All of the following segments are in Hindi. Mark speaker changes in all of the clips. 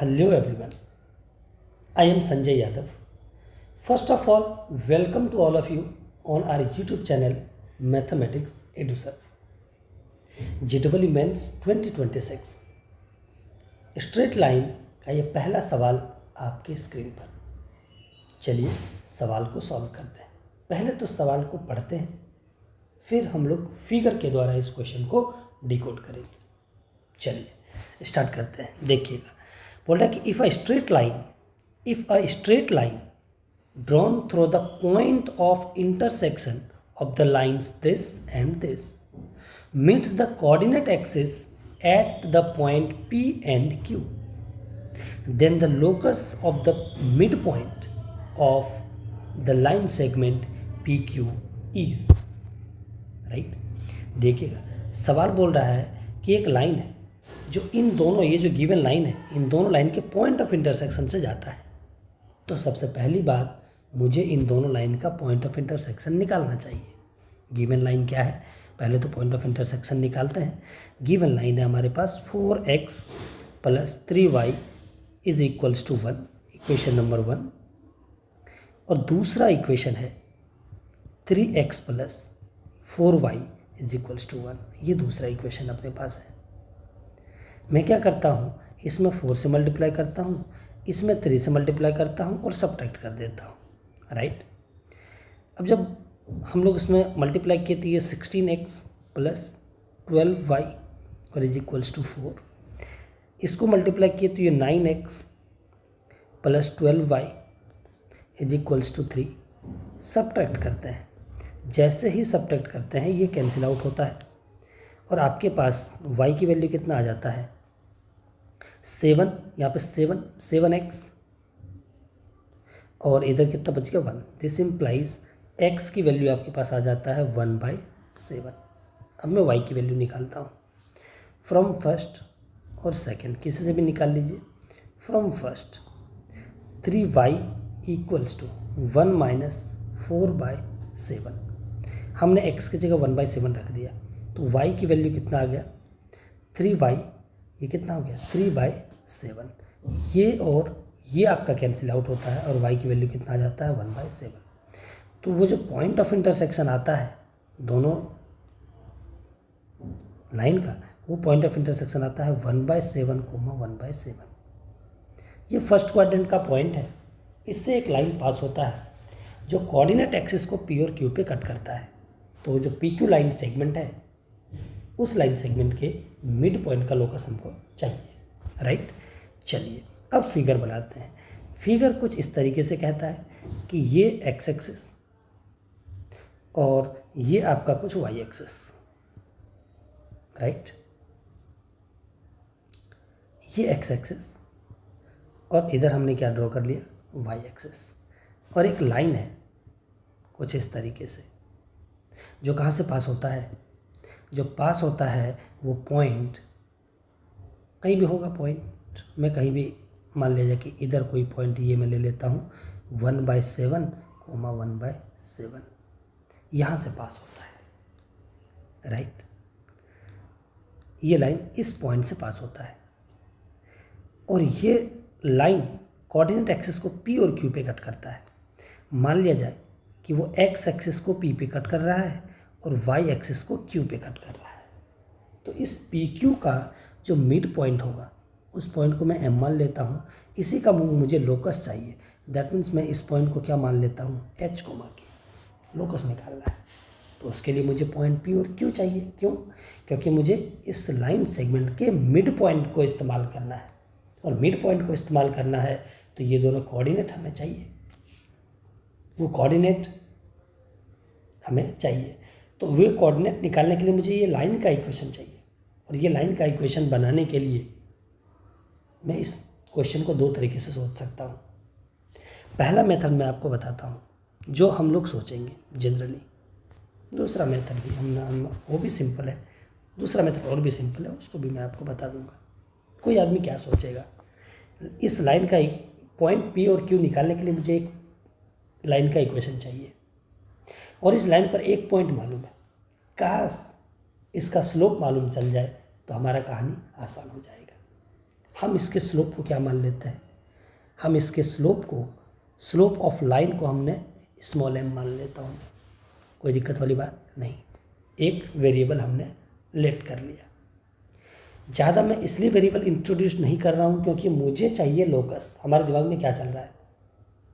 Speaker 1: Hello everyone, I am Sanjay Yadav. First of all, welcome to all of you on our YouTube channel Mathematics EduSir. JEE Mains 2026 straight line का ये पहला सवाल आपके स्क्रीन पर। चलिए सवाल को सॉल्व करते हैं। पहले तो सवाल को पढ़ते हैं, फिर हम लोग फिगर के द्वारा इस क्वेश्चन को डिकोड करेंगे। चलिए स्टार्ट करते हैं। देखिएगा, बोल रहा है कि if a straight line drawn through the point of intersection of the lines this and this meets the coordinate axis at the point P and Q, then the locus of the midpoint of the line segment PQ is right। देखिएगा, सवाल बोल रहा है कि एक लाइन है जो इन दोनों, ये जो गिवन लाइन है, इन दोनों लाइन के पॉइंट ऑफ इंटरसेक्शन से जाता है। तो सबसे पहली बात, मुझे इन दोनों लाइन का पॉइंट ऑफ इंटरसेक्शन निकालना चाहिए। गिवन लाइन क्या है, पहले तो पॉइंट ऑफ इंटरसेक्शन निकालते हैं। गिवन लाइन है हमारे पास 4x + 3y = 1, इक्वेशन नंबर 1। और दूसरा इक्वेशन है 3x + 4y = 1, ये दूसरा इक्वेशन अपने पास है। मैं क्या करता हूँ, इसमें 4 से मल्टीप्लाई करता हूँ, इसमें 3 से मल्टीप्लाई करता हूँ और सब्ट्रैक्ट कर देता हूँ, राइट। अब जब हम लोग इसमें मल्टीप्लाई किए तो ये 16x + 12y और = 4। इसको मल्टीप्लाई किए तो ये 9x + 12y = 3। सब्ट्रैक्ट करते हैं, जैसे ही सब्ट्रैक्ट करते हैं ये कैंसिल आउट होता है और आपके पास y की वैल्यू कितना आ जाता है 7। यहाँ पे 7x और इधर कितना बच गया 1। दिस इम्प्लाइज x की वैल्यू आपके पास आ जाता है 1/7। अब मैं y की वैल्यू निकालता हूँ फ्रॉम फर्स्ट और सेकंड, किसी से भी निकाल लीजिए। From first 3y = 1 - 4/7। हमने x की जगह 1/7 रख दिया, तो y की वैल्यू कितना आ गया 3y, ये कितना हो गया 3/7। ये और ये आपका कैंसिल आउट होता है और y की वैल्यू कितना आ जाता है 1/7। तो वो जो पॉइंट ऑफ इंटरसेक्शन आता है दोनों लाइन का, वो पॉइंट ऑफ इंटरसेक्शन आता है 1/7, 1/7। ये फर्स्ट क्वाड्रेंट का पॉइंट है। इससे एक लाइन पास होता है जो कोऑर्डिनेट एक्सिस को P और Q पे कट करता है। तो जो PQ लाइन सेगमेंट है, उस लाइन सेगमेंट के मिड पॉइंट का लोकस हमको चाहिए, राइट। चलिए अब फिगर बनाते हैं। फिगर कुछ इस तरीके से कहता है कि ये एक्स एक्सिस और ये आपका कुछ वाई एक्सिस, राइट। ये एक्स एक्सिस और इधर हमने क्या ड्रॉ कर लिया वाई एक्सिस, और एक लाइन है कुछ इस तरीके से जो कहाँ से पास होता है, जो पास होता है वो पॉइंट कहीं भी होगा। पॉइंट मैं कहीं भी मान लीजिए कि इधर कोई पॉइंट ये मैं ले लेता हूँ 1/7, 1/7, यहाँ से पास होता है, राइट। ये लाइन इस पॉइंट से पास होता है और ये लाइन कोऑर्डिनेट एक्सिस को P और Q पे कट करता है। मान लिया जाए कि वो x एक्सिस को P पे कट कर रहा है और y एक्सिस को Q पे कट कर रहा है। तो इस PQ का जो मिड पॉइंट होगा उस पॉइंट को मैं M मान लेता हूँ। इसी का मुझे लोकस चाहिए। दैट मीन्स मैं इस पॉइंट को क्या मान लेता हूँ H को मान के लोकस निकालना है। तो उसके लिए मुझे पॉइंट P और Q चाहिए। क्यों? क्योंकि मुझे इस लाइन सेगमेंट के मिड पॉइंट को इस्तेमाल करना है, और मिड पॉइंट को इस्तेमाल करना है तो ये दोनों कोऑर्डिनेट हमें चाहिए, वो कोऑर्डिनेट हमें चाहिए। तो वे कोऑर्डिनेट निकालने के लिए मुझे ये लाइन का इक्वेशन चाहिए, और ये लाइन का इक्वेशन बनाने के लिए मैं इस क्वेश्चन को 2 तरीके से सोच सकता हूँ। पहला मेथड मैं आपको बताता हूँ जो हम लोग सोचेंगे जनरली। दूसरा मेथड भी हम वो भी सिंपल है, दूसरा मेथड और भी सिंपल है, उसको भी मैं आपको बता दूंगा। कोई आदमी क्या सोचेगा, इस लाइन का पॉइंट P और Q निकालने के लिए मुझे एक लाइन का इक्वेशन चाहिए, और इस लाइन पर एक पॉइंट मालूम है। काश इसका स्लोप मालूम चल जाए तो हमारा कहानी आसान हो जाएगा। हम इसके स्लोप को क्या मान लेते हैं, हम इसके स्लोप ऑफ लाइन को हमने स्मॉल m मान लेता हूँ, कोई दिक्कत वाली बात नहीं। एक वेरिएबल हमने लेट कर लिया। ज़्यादा मैं इसलिए वेरिएबल इंट्रोड्यूस नहीं कर रहा हूँ क्योंकि मुझे चाहिए लोकस। हमारे दिमाग में क्या चल रहा है,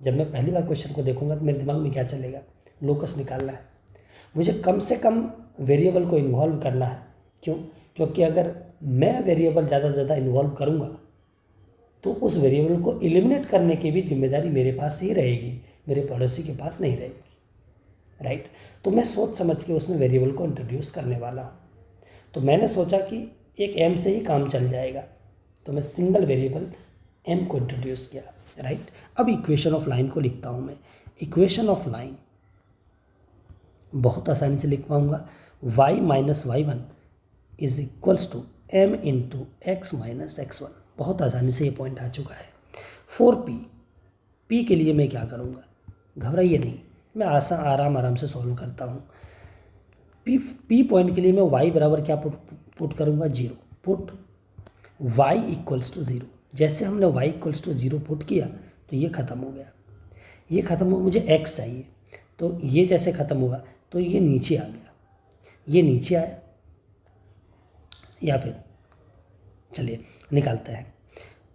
Speaker 1: जब मैं पहली बार क्वेश्चन को देखूंगा तो मेरे दिमाग में क्या चलेगा, लोकस निकालना है। मुझे कम से कम वेरिएबल को इन्वॉल्व करना है। क्यों? क्योंकि अगर मैं वेरिएबल ज़्यादा से ज़्यादा इन्वॉल्व करूँगा तो उस वेरिएबल को एलिमिनेट करने की भी जिम्मेदारी मेरे पास ही रहेगी, मेरे पड़ोसी के पास नहीं रहेगी, राइट। तो मैं सोच समझ के उसमें वेरिएबल को इंट्रोड्यूस करने वाला हूँ। तो मैंने सोचा कि एक m से ही काम चल जाएगा, तो मैं सिंगल वेरिएबल m को इंट्रोड्यूस किया, राइट। अब इक्वेशन ऑफ लाइन को लिखता हूँ मैं। इक्वेशन ऑफ लाइन बहुत आसानी से लिख पाऊँगा, y minus y1 is equals to m into x minus x1। बहुत आसानी से ये पॉइंट आ चुका है। फॉर p के लिए मैं क्या करूँगा, घबराइए नहीं, मैं आराम से सॉल्व करता हूँ। p पॉइंट के लिए मैं y बराबर क्या पुट करूँगा, 0। Put y equals to 0। जैसे हमने y इक्वल्स टू 0 पुट किया तो ये ख़त्म हो गया, ये ख़त्म हो, मुझे x चाहिए, तो ये जैसे ख़त्म हुआ तो ये नीचे आ गया, ये नीचे आया, या फिर चलिए निकालते हैं।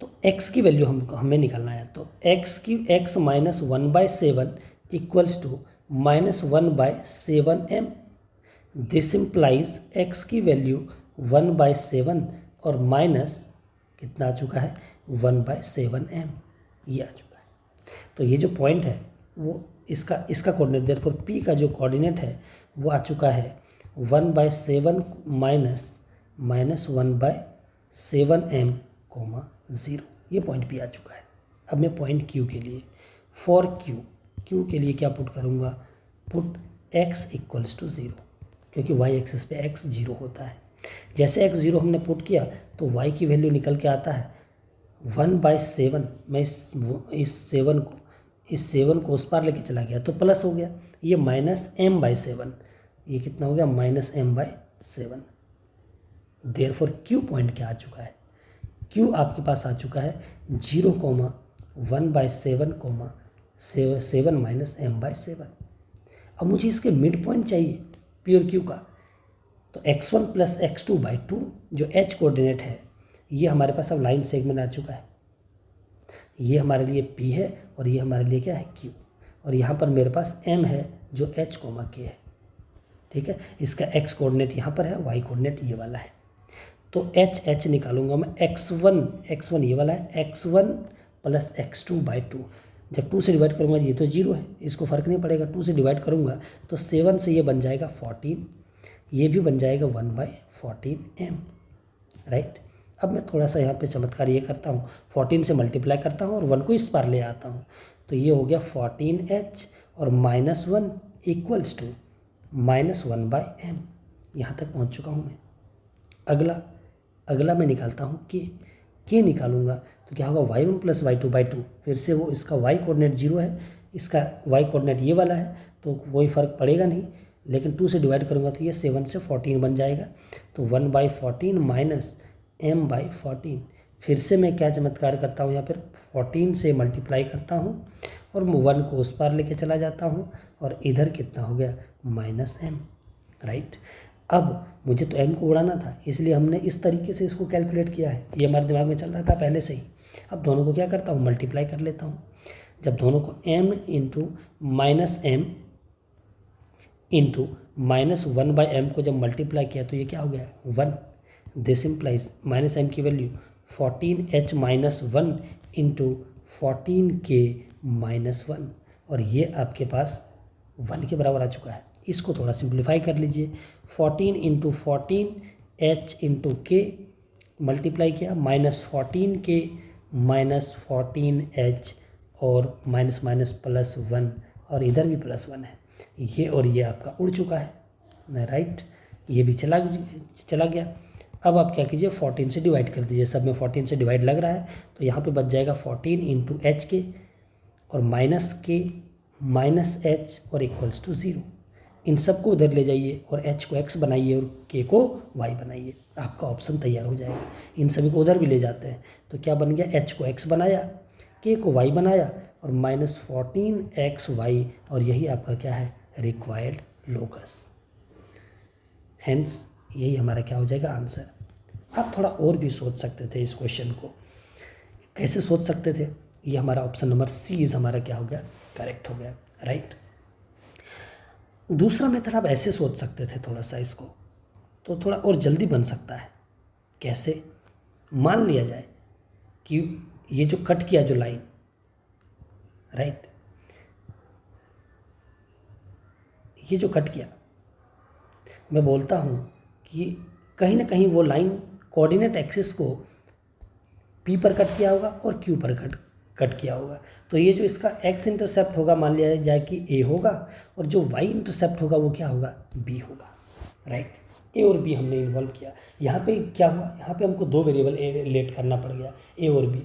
Speaker 1: तो x की वैल्यू हमें निकालना है, तो x minus 1/7 equals to -1/7m। This implies x की वैल्यू 1/7 और माइनस कितना आ चुका है, 1/7m, ये आ चुका है। तो ये जो पॉइंट है वो इसका कोऑर्डिनेट, देयरफॉर p का जो कोऑर्डिनेट है वो आ चुका है 1/7 माइनस -1/7m, 0। ये पॉइंट p आ चुका है। अब मैं पॉइंट q के लिए, फॉर q के लिए क्या पुट करूँगा, पुट x इक्वल्स टू 0, क्योंकि y एक्सिस पे x 0 होता है। जैसे x 0 हमने पुट किया तो y की वैल्यू निकल के आता है 1/7। मैं इस 7 को उस पार लेके चला गया तो प्लस हो गया, ये -m/7, ये कितना हो गया, -m/7। देयरफॉर q पॉइंट क्या आ चुका है, q आपके पास आ चुका है 0, 1/7, 7 माइनस m/7। अब मुझे इसके मिड पॉइंट चाहिए प्योर q का, तो x1 प्लस x2/2 जो h कोऑर्डिनेट है, ये हमारे पास अब लाइन सेगमेंट आ चुका है। ये हमारे लिए p है और ये हमारे लिए क्या है, q, और यहाँ पर मेरे पास m है जो h, k है, ठीक है। इसका x कोऑर्डिनेट यहाँ पर है, y कोऑर्डिनेट ये वाला है, तो h निकालूंगा मैं। x1 ये वाला है, x1 प्लस x2/2। जब 2 से डिवाइड करूँगा ये तो 0 है, इसको फ़र्क नहीं पड़ेगा, 2 से डिवाइड करूँगा तो 7 से ये बन जाएगा 14, ये भी बन जाएगा 1/14m, राइट। अब मैं थोड़ा सा यहाँ पे चमत्कार ये करता हूँ, 14 से मल्टीप्लाई करता हूँ और 1 को इस पार ले आता हूँ, तो ये हो गया 14h और -1 इक्वल्स टू -1/m। यहाँ तक पहुँच चुका हूँ मैं। अगला मैं निकालता हूँ के निकालूंगा तो क्या होगा, y1 प्लस y2/2। फिर से वो इसका y कोऑर्डिनेट 0 है, इसका y कोऑर्डिनेट ये वाला है, तो कोई फ़र्क पड़ेगा नहीं, लेकिन 2 से डिवाइड करूँगा तो ये 7 से 14 बन जाएगा, तो 1/14 माइनस m/14। फिर से मैं क्या चमत्कार करता हूँ, यहाँ पर 14 से मल्टीप्लाई करता हूँ और 1 को उस पार लेके चला जाता हूँ और इधर कितना हो गया, -m, राइट। अब मुझे तो m को उड़ाना था, इसलिए हमने इस तरीके से इसको कैलकुलेट किया है, ये हमारे दिमाग में चल रहा था पहले से ही। अब दोनों को क्या करता हूँ, मल्टीप्लाई कर लेता हूँ। जब दोनों को m into -m into -1/m को जब मल्टीप्लाई किया तो ये क्या हो गया, 1। दिस इम्प्लाइज -m की वैल्यू 14h - 1 इंटू 14k - 1, और ये आपके पास 1 के बराबर आ चुका है। इसको थोड़ा सिंप्लीफाई कर लीजिए, 14 into 14 h into k multiply किया, -14k -14h और माइनस +1, और इधर भी +1 है, ये और ये आपका उड़ चुका है, राइट। ये भी चला गया। अब आप क्या कीजिए, 14 से डिवाइड कर दीजिए, सब में 14 से डिवाइड लग रहा है, तो यहाँ पे बच जाएगा 14 इंटू h के और -k -h और इक्वल्स टू 0। इन सबको उधर ले जाइए और h को x बनाइए और k को y बनाइए, आपका ऑप्शन तैयार हो जाएगा। इन सभी को उधर भी ले जाते हैं तो क्या बन गया, h को x बनाया, k को y बनाया और -14xy, और यही आपका क्या है, रिक्वायर्ड लोकस। हेंस यही हमारा क्या हो जाएगा, आंसर। आप थोड़ा और भी सोच सकते थे इस क्वेश्चन को। कैसे सोच सकते थे, ये हमारा ऑप्शन नंबर सी इज हमारा क्या हो गया, करेक्ट हो गया, राइट। दूसरा मेथड आप ऐसे सोच सकते थे थोड़ा सा इसको, तो थोड़ा और जल्दी बन सकता है। कैसे, मान लिया जाए कि ये जो कट किया जो लाइन, राइट, ये जो कट किया, मैं बोलता हूँ कि कहीं ना कहीं वो लाइन कोऑर्डिनेट एक्सिस को P पर कट किया होगा और Q पर कट किया होगा। तो ये जो इसका x इंटरसेप्ट होगा, मान लिया जाए कि A होगा, और जो y इंटरसेप्ट होगा वो क्या होगा, B होगा, राइट। A और B हमने इन्वॉल्व किया। यहाँ पे क्या हुआ, यहाँ पे हमको दो वेरिएबल लेट करना पड़ गया, A और B।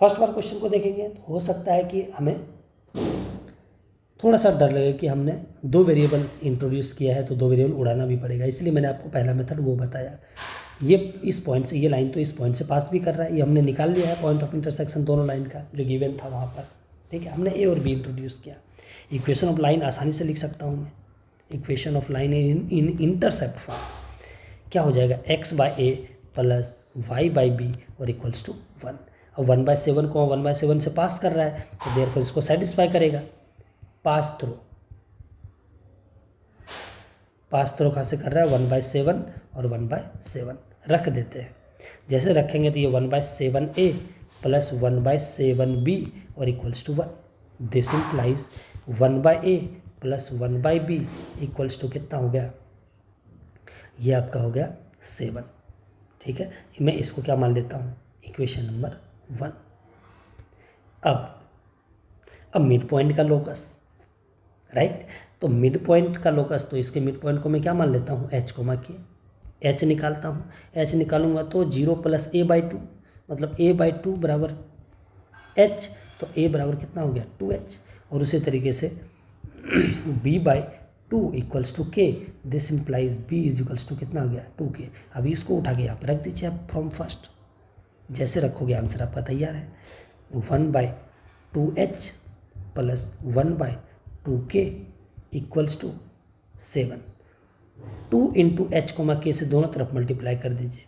Speaker 1: फर्स्ट बार क्वेश्चन को देखेंगे तो हो सकता है कि हमें थोड़ा सा डर लगे कि हमने दो वेरिएबल इंट्रोड्यूस किया है तो दो वेरिएबल उड़ाना भी पड़ेगा, इसलिए मैंने आपको पहला मेथड वो बताया। ये इस पॉइंट से, ये लाइन तो इस पॉइंट से पास भी कर रहा है, ये हमने निकाल लिया है पॉइंट ऑफ इंटरसेक्शन दोनों लाइन का जो गिवन था वहाँ पर, ठीक है। हमने ए और बी इंट्रोड्यूस किया। इक्वेशन ऑफ लाइन आसानी से लिख सकता हूँ मैं, equation of line in intercept form क्या हो जाएगा, x by a plus y by b और इक्वल्स टू 1। अब 1/7 को 1/7 से पास कर रहा है तो देयरफॉर इसको सेटिस्फाई करेगा। पास थ्रू कहाँ से कर रहा है, 1/7 और 1/7 रख देते हैं। जैसे रखेंगे तो ये 1/7a प्लस 1/7b और equals to 1। This implies 1/a plus 1/b equals to कितना हो गया, ये आपका हो गया 7, ठीक है। मैं इसको क्या मान लेता हूँ, इक्वेशन नंबर 1। अब मिड पॉइंट का लोकस, राइट, तो मिड पॉइंट का लोकस, तो इसके मिड पॉइंट को मैं क्या मान लेता हूँ, h कोमा के, h निकालता हूँ। h निकालूंगा तो 0 प्लस a/2, मतलब a/2 बराबर h, तो a बराबर कितना हो गया 2h। और उसी तरीके से b/2 equals to k, this implies b is equals to कितना हो गया 2k। अभी इसको उठा के यहाँ पर रख दीजिए आप फ्रॉम फर्स्ट, जैसे रखोगे आंसर आपका तैयार है। 1/2h plus 1/2k equals to 7। 2 into h comma k से दोनों तरफ मल्टीप्लाई कर दीजिए,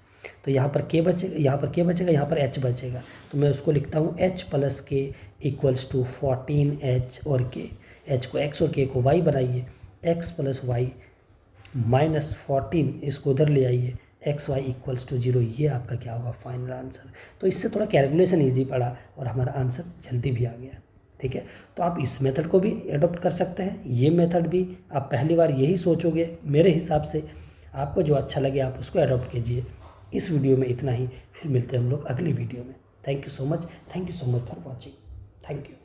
Speaker 1: तो यहाँ पर k बचेगा, यहाँ पर k बचेगा, यहाँ पर h बचेगा, तो मैं उसको लिखता हूँ h प्लस के इक्वल्स टू 14h और k। h को x और k को y बनाइए, x प्लस वाई माइनस 14, इसको उधर ले आइए, एक्स वाई इक्वल्स टू 0। ये आपका क्या होगा, फाइनल आंसर। तो इससे थोड़ा कैलकुलेशन ईजी पड़ा और हमारा आंसर जल्दी भी आ गया, ठीक है। तो आप इस मेथड को भी एडॉप्ट कर सकते हैं, ये मेथड भी आप पहली बार यही सोचोगे मेरे हिसाब से। आपको जो अच्छा लगे आप उसको एडॉप्ट कीजिए। इस वीडियो में इतना ही, फिर मिलते हैं हम लोग अगली वीडियो में। Thank you so much for watching. Thank you.